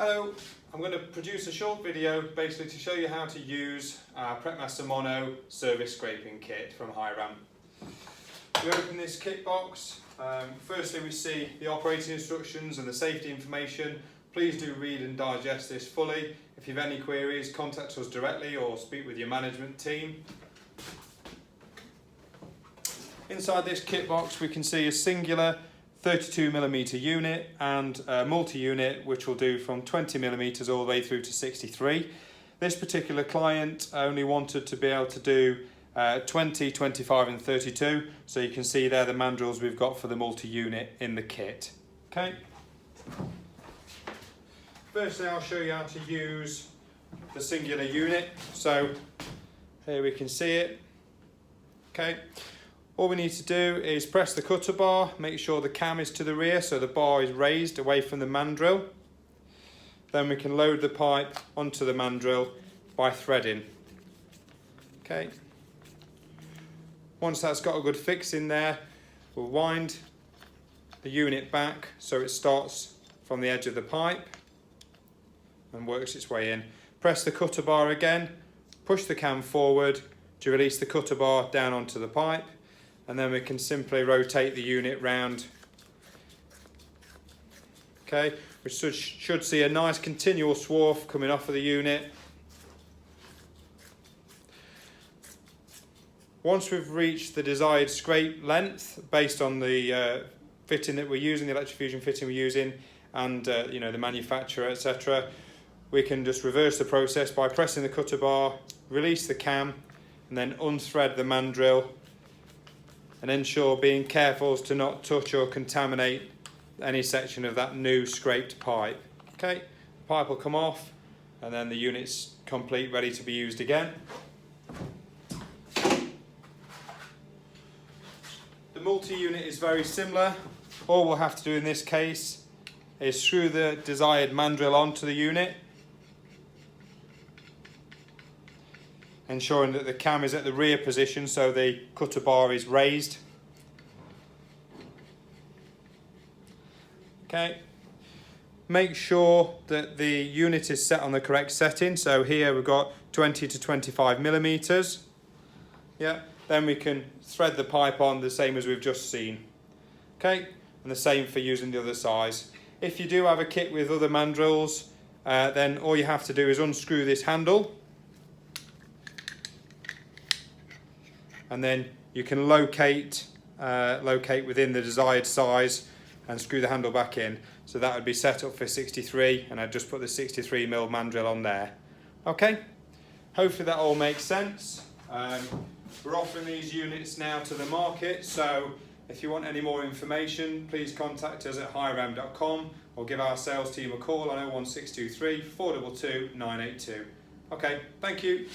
Hello, I'm going to produce a short video basically to show you how to use our Prepmaster Mono Service Scraping Kit from Hiram. We open this kit box. Firstly we see the operating instructions and the safety information. Please do read and digest this fully. If you have any queries, contact us directly or speak with your management team. Inside this kit box we can see a singular 32mm unit and a multi-unit which will do from 20mm all the way through to 63. This particular client only wanted to be able to do 20, 25 and 32, so you can see there the mandrels we've got for the multi-unit in the kit. Okay. Firstly I'll show you how to use the singular unit. So here we can see it. Okay. All we need to do is press the cutter bar, make sure the cam is to the rear so the bar is raised away from the mandrel. Then we can load the pipe onto the mandrel by threading. Okay. Once that's got a good fix in there, we'll wind the unit back so it starts from the edge of the pipe and works its way in. Press the cutter bar again, push the cam forward to release the cutter bar down onto the pipe. And then we can simply rotate the unit round. Okay, which should see a nice continual swarf coming off of the unit. Once we've reached the desired scrape length based on the fitting that we're using, the electrofusion fitting we're using, and the manufacturer, etc., we can just reverse the process by pressing the cutter bar, release the cam, and then unthread the mandrel. And ensure being careful to not touch or contaminate any section of that new scraped pipe. Okay, the pipe will come off and then the unit's complete, ready to be used again. The multi-unit is very similar. All we'll have to do in this case is screw the desired mandrel onto the unit, ensuring that the cam is at the rear position so the cutter bar is raised. Okay. Make sure that the unit is set on the correct setting. So here we've got 20 to 25mm. Yeah. Then we can thread the pipe on the same as we've just seen. Okay. And the same for using the other size. If you do have a kit with other mandrels, then all you have to do is unscrew this handle. And then you can locate within the desired size and screw the handle back in. So that would be set up for 63, and I'd just put the 63mm mandrel on there. Okay, hopefully that all makes sense. We're offering these units now to the market, so if you want any more information, please contact us at hiram.com or give our sales team a call on 01623 422 982. Okay, thank you.